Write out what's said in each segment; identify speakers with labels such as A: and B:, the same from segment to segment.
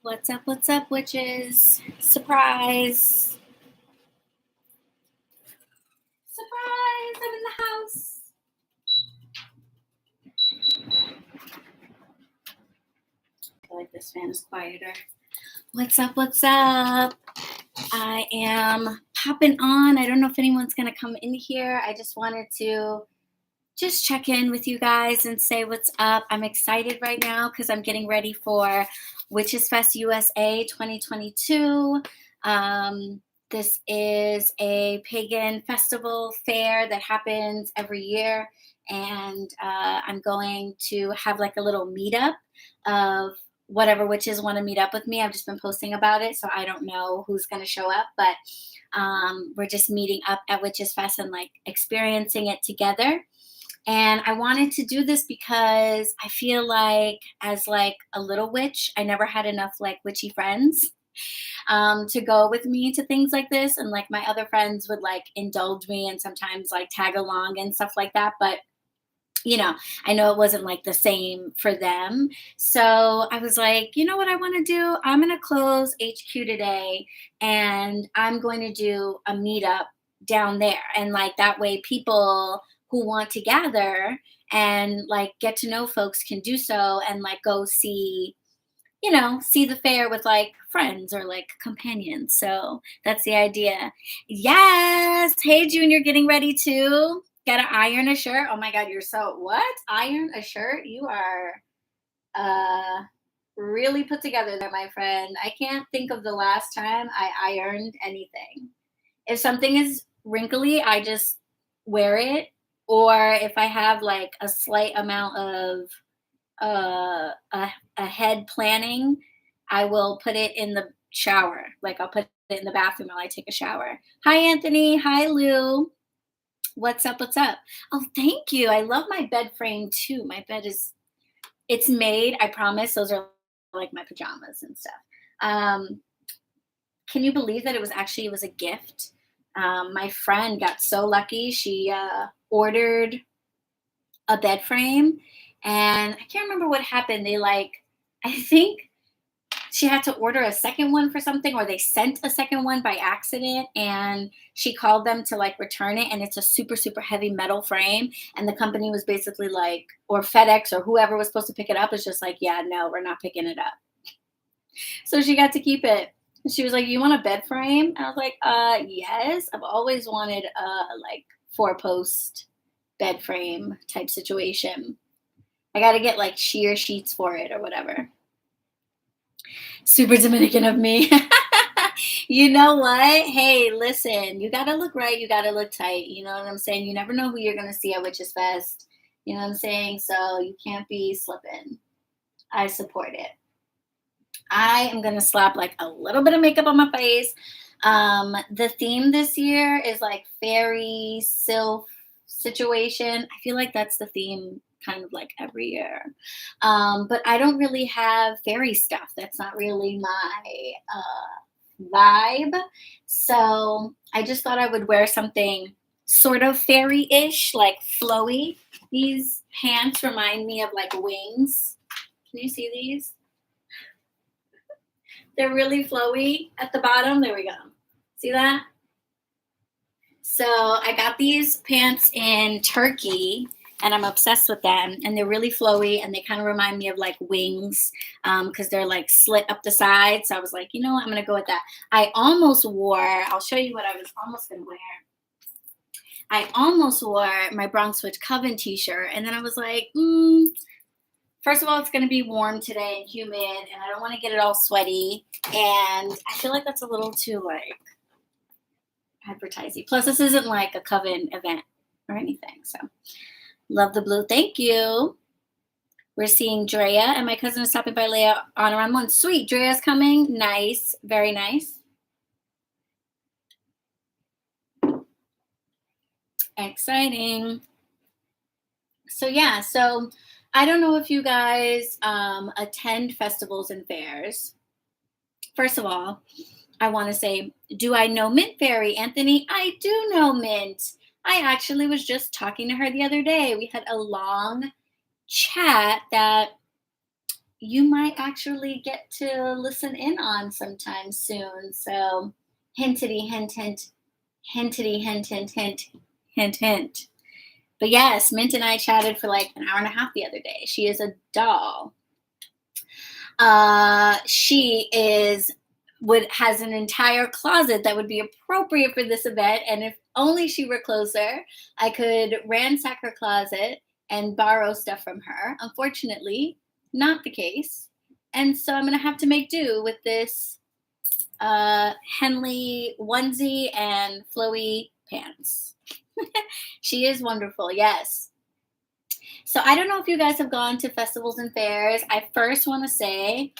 A: What's up, witches? Surprise! Surprise! I'm in the house. I feel like this fan is quieter. What's up? I am popping on. I don't know if anyone's going to come in here. I just wanted to just check in with you guys and say what's up. I'm excited right now because I'm getting ready for Witchesfest USA 2022. This is a pagan festival fair that happens every year, and I'm going to have like a little meetup of whatever witches want to meet up with me. I've just been posting about it, so I don't know who's going to show up, but we're just meeting up at Witchesfest and like experiencing it together. And I wanted to do this because I feel like as like a little witch, I never had enough like witchy friends to go with me to things like this. And like my other friends would like indulge me and sometimes like tag along and stuff like that. But you know, I know it wasn't like the same for them. So I was like, you know what I want to do? I'm going to close HQ today and I'm going to do a meetup down there. And like that way people who want to gather and like get to know folks can do so and like go see, see the fair with like friends or like companions. So that's the idea. Yes. Hey, Junior, getting ready too. Gotta iron a shirt. Oh my God, you're so what? Iron a shirt? You are really put together there, my friend. I can't think of the last time I ironed anything. If something is wrinkly, I just wear it. Or if I have like a slight amount of a head planning, I will put it in the shower. Like I'll put it in the bathroom while I take a shower. Hi, Anthony. Hi, Lou. What's up? Oh, thank you. I love my bed frame too. My bed it's made. I promise. Those are like my pajamas and stuff. Can you believe that it was a gift? My friend got so lucky. She ordered a bed frame and I can't remember what happened. I think she had to order a second one for something, or they sent a second one by accident, and she called them to like return it. And it's a super, super heavy metal frame. And the company was basically like, or FedEx or whoever was supposed to pick it up was just like, yeah, no, we're not picking it up. So she got to keep it. And she was like, you want a bed frame? And I was like, yes. I've always wanted a like 4-post bed frame type situation. I got to get like sheer sheets for it or whatever. Super Dominican of me. You know what? Hey, listen, you got to look right. You got to look tight. You know what I'm saying? You never know who you're going to see at Witchesfest. You know what I'm saying? So you can't be slipping. I support it. I am going to slap like a little bit of makeup on my face. The theme this year is like fairy sylph situation. I feel like that's the theme kind of like every year. But I don't really have fairy stuff. That's not really my vibe. So I just thought I would wear something sort of fairy-ish, like flowy. These pants remind me of like wings. Can you see these? They're really flowy at the bottom. There we go. See that? So I got these pants in Turkey and I'm obsessed with them. And they're really flowy and they kind of remind me of like wings because they're like slit up the sides. So I was like, you know what? I'm going to go with that. I'll show you what I was almost going to wear. I almost wore my BronxWitch Coven t-shirt. And then I was like, first of all, it's going to be warm today and humid, and I don't want to get it all sweaty. And I feel like that's a little too like advertising. Plus, this isn't like a Coven event or anything. So, love the blue. Thank you. We're seeing Drea, and my cousin is stopping by later on around 1. Sweet. Drea's coming. Nice. Very nice. Exciting. So, yeah. So, I don't know if you guys attend festivals and fairs. First of all, I want to say, do I know Mint Fairy, Anthony? I do know Mint. I actually was just talking to her the other day. We had a long chat that you might actually get to listen in on sometime soon. So, hintity, hint, hint, hintity, hint, hint, hint, hint, hint. But yes, Mint and I chatted for like an hour and a half the other day. She is a doll. She is would has an entire closet that would be appropriate for this event, and if only she were closer, I could ransack her closet and borrow stuff from her. Unfortunately, not the case, and so I'm gonna have to make do with this Henley onesie and flowy pants. She is wonderful, yes. So I don't know if you guys have gone to festivals and fairs. I first want to say,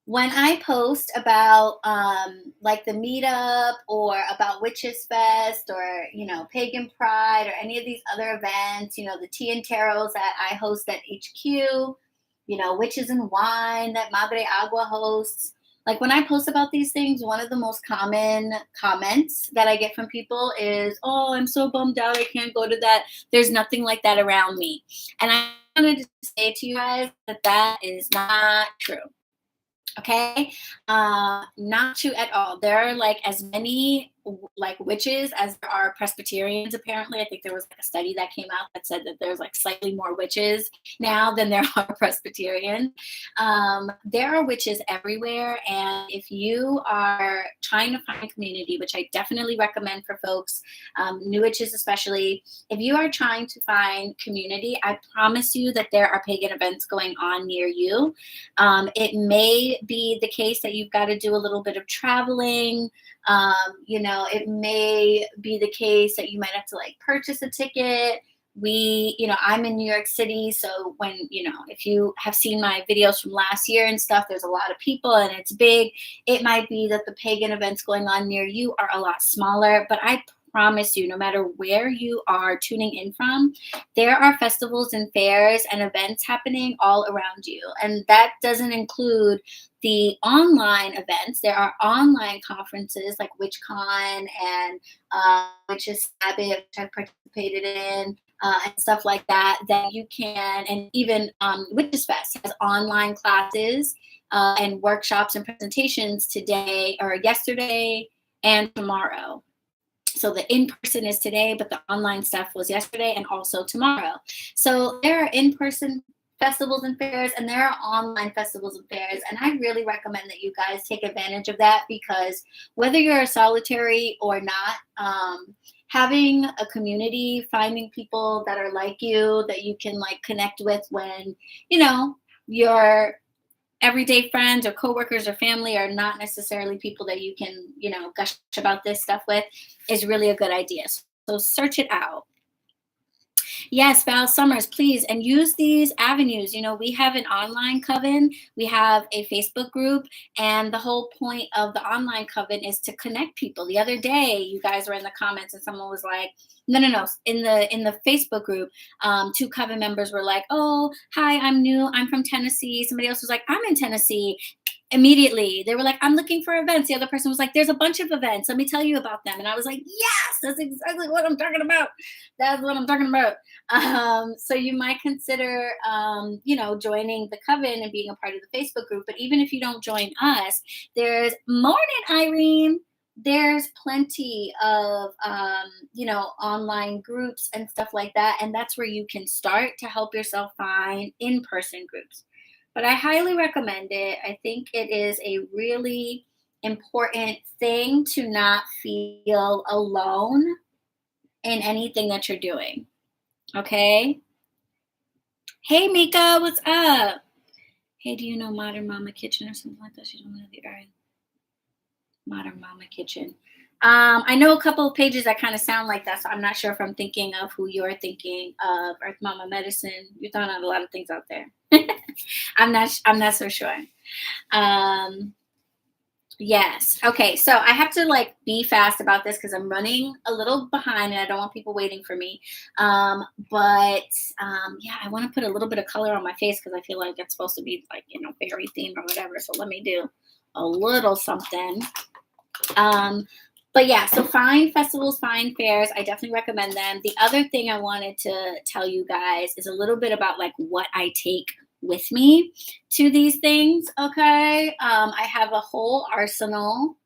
A: when I post about like the meetup or about Witchesfest or Pagan Pride or any of these other events, the tea and tarots that I host at HQ, Witches and Wine that Madre Agua hosts. Like when I post about these things, one of the most common comments that I get from people is, "Oh, I'm so bummed out. I can't go to that. There's nothing like that around me." And I wanted to say to you guys that that is not true. Okay, not true at all. There are like as many like witches as there are Presbyterians. Apparently, I think there was like a study that came out that said that there's like slightly more witches now than there are Presbyterians. There are witches everywhere, and if you are trying to find community, which I definitely recommend for folks, new witches especially, if you are trying to find community, I promise you that there are pagan events going on near you. It may be the case that you've got to do a little bit of traveling. It may be the case that you might have to like purchase a ticket. I'm in New York City. So if you have seen my videos from last year and stuff, there's a lot of people and it's big. It might be that the pagan events going on near you are a lot smaller, but I promise you, no matter where you are tuning in from, there are festivals and fairs and events happening all around you. And that doesn't include the online events. There are online conferences like WitchCon and Witches Sabbath, which I've participated in, and stuff like that, that you can, and even Witchesfest has online classes and workshops and presentations today or yesterday and tomorrow. So the in-person is today, but the online stuff was yesterday and also tomorrow. So there are in-person festivals and fairs, and there are online festivals and fairs. And I really recommend that you guys take advantage of that, because whether you're a solitary or not, having a community, finding people that are like you, that you can like connect with when, your everyday friends or coworkers or family are not necessarily people that you can, gush about this stuff with, is really a good idea. So search it out. Yes, Val Summers, please, and use these avenues. We have an online coven, we have a Facebook group, and the whole point of the online coven is to connect people. The other day, you guys were in the comments, and someone was like, no. In the Facebook group, two coven members were like, "Oh, hi, I'm new. I'm from Tennessee." Somebody else was like, "I'm in Tennessee." Immediately they were like, "I'm looking for events." The other person was like, "There's a bunch of events. Let me tell you about them." And I was like, "Yes, that's exactly what I'm talking about. That's what I'm talking about." So you might consider, joining the coven and being a part of the Facebook group. But even if you don't join us, there's Morning Irene. There's plenty of, online groups and stuff like that. And that's where you can start to help yourself find in-person groups. But I highly recommend it. I think it is a really important thing to not feel alone in anything that you're doing. Okay? Hey, Mika, what's up? Hey, do you know Modern Mama Kitchen or something like that? She don't know the area. Modern Mama Kitchen. I know a couple of pages that kind of sound like that, so I'm not sure if I'm thinking of who you're thinking of. Earth Mama Medicine. You're throwing out a lot of things out there. I'm not so sure. Yes. Okay. So I have to like be fast about this because I'm running a little behind and I don't want people waiting for me. But I want to put a little bit of color on my face because I feel like it's supposed to be like, fairy themed or whatever. So let me do a little something. But yeah, so find festivals, find fairs. I definitely recommend them. The other thing I wanted to tell you guys is a little bit about like what I take with me to these things. Okay. I have a whole arsenal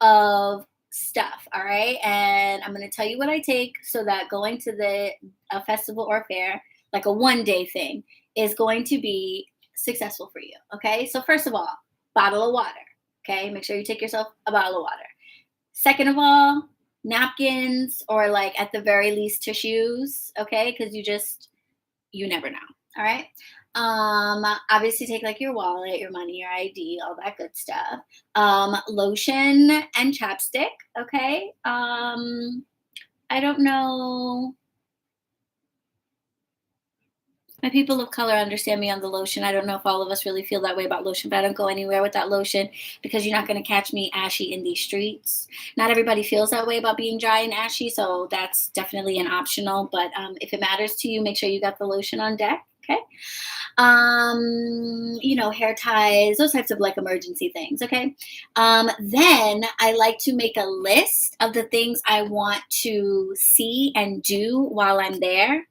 A: of stuff. All right. And I'm going to tell you what I take so that going to a festival or fair, like a 1 day thing, is going to be successful for you. Okay. So, first of all, bottle of water. Okay. Make sure you take yourself a bottle of water. Second of all, napkins, or like at the very least tissues. Okay. Because you never know. All right. Obviously take like your wallet, your money, your ID, all that good stuff. Lotion and chapstick. Okay. I don't know. My people of color understand me on the lotion. I don't know if all of us really feel that way about lotion, but I don't go anywhere without lotion because you're not going to catch me ashy in these streets. Not everybody feels that way about being dry and ashy, so that's definitely an optional. But if it matters to you, make sure you got the lotion on deck. Okay. Hair ties, those types of like emergency things. Okay. Then I like to make a list of the things I want to see and do while I'm there.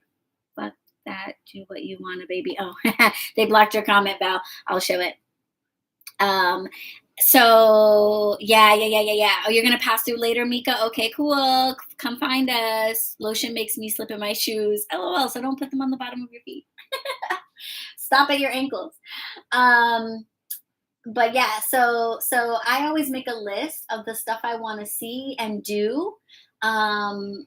A: That do what you want to, baby. Oh, they blocked your comment, Val. I'll show it. So yeah. Oh, you're gonna pass through later, Mika? Okay, cool. Come find us. Lotion makes me slip in my shoes. LOL. So don't put them on the bottom of your feet. Stop at your ankles. But yeah, so I always make a list of the stuff I want to see and do.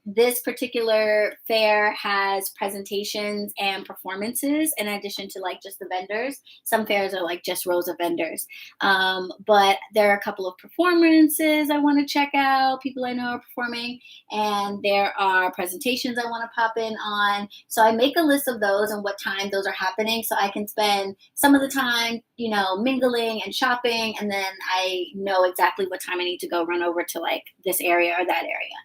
A: This particular fair has presentations and performances in addition to like just the vendors. Some fairs are like just rows of vendors. But there are a couple of performances I want to check out, people I know are performing, and there are presentations I want to pop in on. So I make a list of those and what time those are happening so I can spend some of the time, mingling and shopping, and then I know exactly what time I need to go run over to like this area or that area.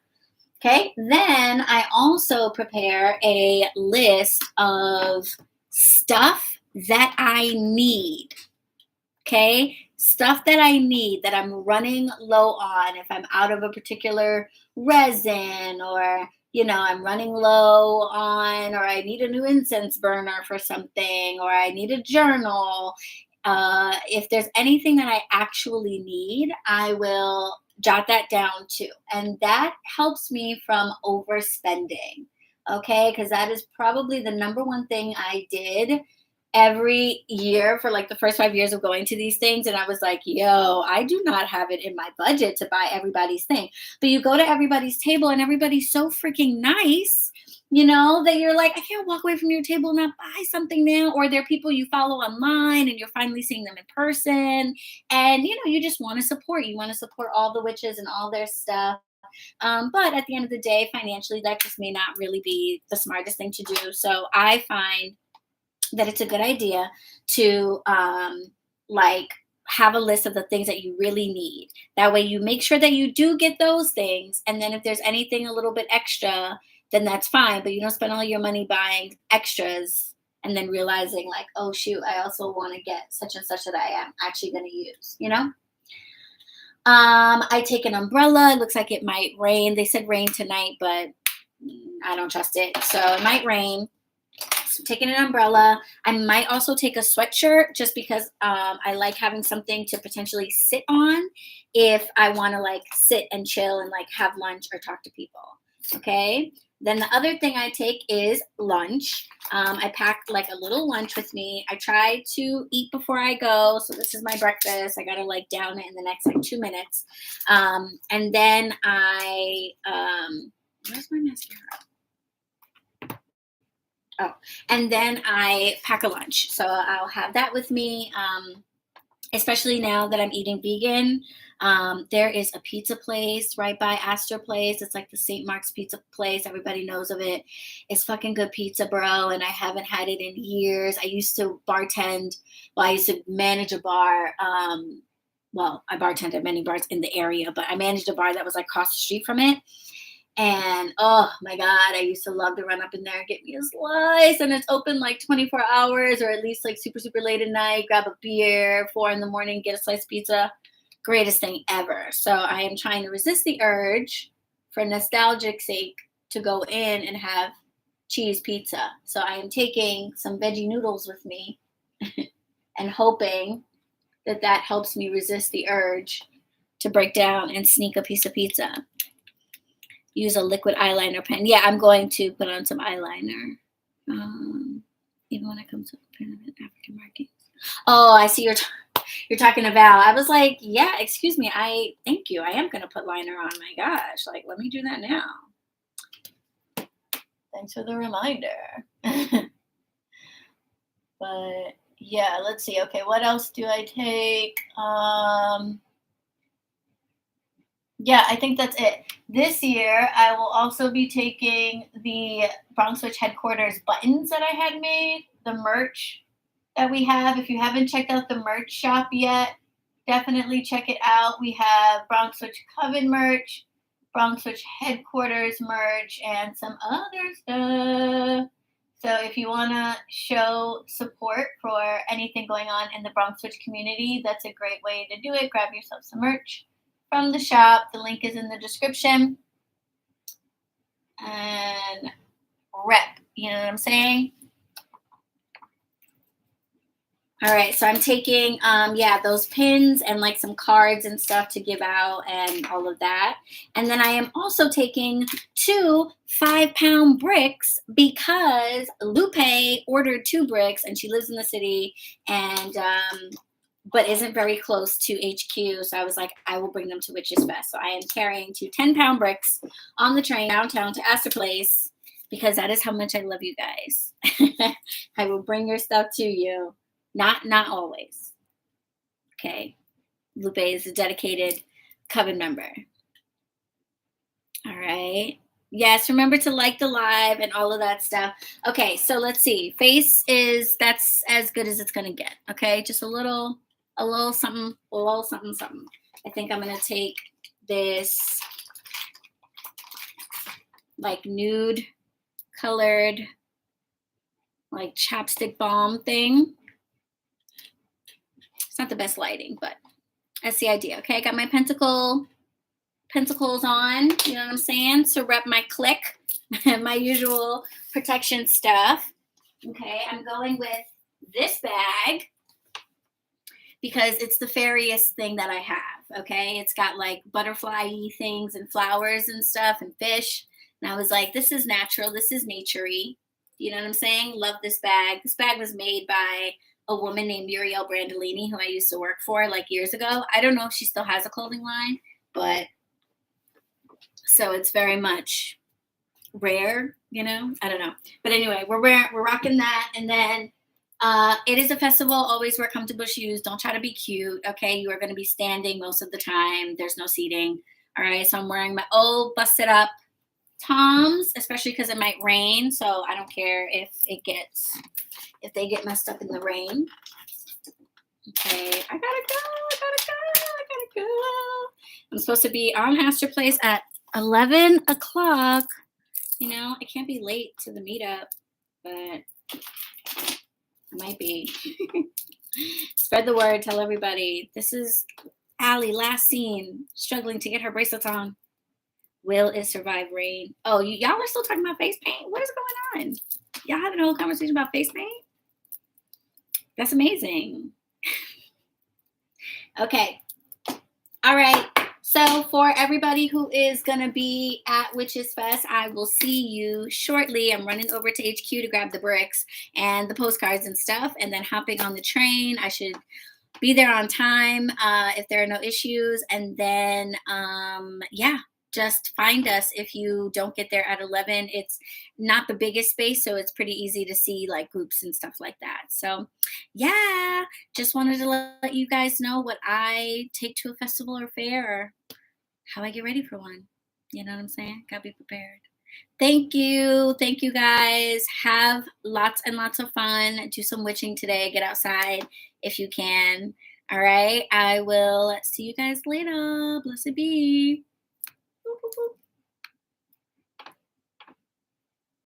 A: Okay, then I also prepare a list of stuff that I need. Okay, stuff that I need that I'm running low on. If I'm out of a particular resin, or I'm running low on, or I need a new incense burner for something, or I need a journal. If there's anything that I actually need, I will jot that down too. And that helps me from overspending. Okay. Because that is probably the number one thing I did every year for like the first 5 years of going to these things. And I was like, yo, I do not have it in my budget to buy everybody's thing. But you go to everybody's table and everybody's so freaking nice, that you're like, I can't walk away from your table and not buy something now. Or they're people you follow online and you're finally seeing them in person. And, you just want to support. You want to support all the witches and all their stuff. But at the end of the day, financially, that just may not really be the smartest thing to do. So I find that it's a good idea to have a list of the things that you really need. That way you make sure that you do get those things. And then if there's anything a little bit extra, then that's fine. But you don't spend all your money buying extras and then realizing like, oh shoot, I also want to get such and such that I am actually going to use, I take an umbrella. It looks like it might rain. They said rain tonight, but I don't trust it. So it might rain. So taking an umbrella. I might also take a sweatshirt just because I like having something to potentially sit on if I want to like sit and chill and like have lunch or talk to people. Okay. Then the other thing I take is lunch. I pack like a little lunch with me. I try to eat before I go. So this is my breakfast. I got to like down it in the next like 2 minutes. And then where's my mascara? Oh, and then I pack a lunch. So I'll have that with me. Especially now that I'm eating vegan. There is a pizza place right by Astor Place. It's like the St. Mark's pizza place. Everybody knows of it. It's fucking good pizza, bro. And I haven't had it in years. I used to bartend. Well, I used to manage a bar. I bartended at many bars in the area, but I managed a bar that was like across the street from it. And oh my God, I used to love to run up in there and get me a slice. And it's open like 24 hours or at least like super, super late at night. Grab a beer, 4 a.m, get a slice of pizza. Greatest thing ever. So I am trying to resist the urge for nostalgic sake to go in and have cheese pizza. So I am taking some veggie noodles with me and hoping that that helps me resist the urge to break down and sneak a piece of pizza. Use a liquid eyeliner pen. Yeah, I'm going to put on some eyeliner. Even when it comes to African markings. Oh, I see you're talking about. I was like, yeah, excuse me. Thank you. I am gonna put liner on. My gosh, like let me do that now. Thanks for the reminder. But yeah, let's see. Okay, what else do I take? Yeah, I think that's it. This year, I will also be taking the BronxWitch HeadQuarters buttons that I had made, the merch that we have. If you haven't checked out the merch shop yet, definitely check it out. We have BronxWitch Coven merch, BronxWitch HeadQuarters merch, and some other stuff. So if you want to show support for anything going on in the BronxWitch community, that's a great way to do it. Grab yourself some merch from the shop. The link is in the description. And rep, you know what I'm saying? All right, so I'm taking, those pins and like some cards and stuff to give out and all of that. And then I am also taking 2 5-pound bricks because Lupe ordered 2 bricks and she lives in the city and, but isn't very close to HQ. So I was like, I will bring them to Witchesfest. So I am carrying 2 10-pound bricks on the train downtown to Astor Place because that is how much I love you guys. I will bring your stuff to you. Not always. Okay. Lupe is a dedicated Coven member. All right. Yes, remember to like the live and all of that stuff. Okay, so let's see. Face that's as good as it's gonna get. Okay, just a little something, something. I think I'm gonna take this like nude colored like chapstick balm thing. It's not the best lighting, but that's the idea. Okay, I got my pentacles on, you know what I'm saying? So rep my click, my usual protection stuff. Okay, I'm going with this bag because it's the fairiest thing that I have. Okay, it's got like butterfly-y things and flowers and stuff and fish. And I was like, this is natural, this is nature-y. You know what I'm saying? Love this bag. This bag was made by a woman named Muriel Brandolini, who I used to work for like years ago. I don't know if she still has a clothing line, but so it's very much rare, you know? I don't know. But anyway, we're rocking that. And then it is a festival. Always wear comfortable shoes. Don't try to be cute, okay? You are going to be standing most of the time. There's no seating. All right, so I'm wearing my old busted up Toms, especially because it might rain. So I don't care if they get messed up in the rain. Okay, I gotta go. I'm supposed to be on Astor Place at 11 o'clock. You know, I can't be late to the meetup, but I might be. Spread the word, tell everybody. This is Allie, last scene, struggling to get her bracelets on. Will it survive rain? Oh, y'all are still talking about face paint? What is going on? Y'all having a whole conversation about face paint? That's amazing. Okay. All right. So for everybody who is going to be at Witchesfest, I will see you shortly. I'm running over to HQ to grab the bricks and the postcards and stuff, and then hopping on the train. I should be there on time if there are no issues. And then, just find us if you don't get there at 11. It's not the biggest space, so it's pretty easy to see like groups and stuff like that. So yeah, just wanted to let you guys know what I take to a festival or fair or how I get ready for one. You know what I'm saying? Gotta be prepared. Thank you guys. Have lots and lots of fun. Do some witching today. Get outside if you can. All right, I will see you guys later. Blessed be. Boop, boop, boop.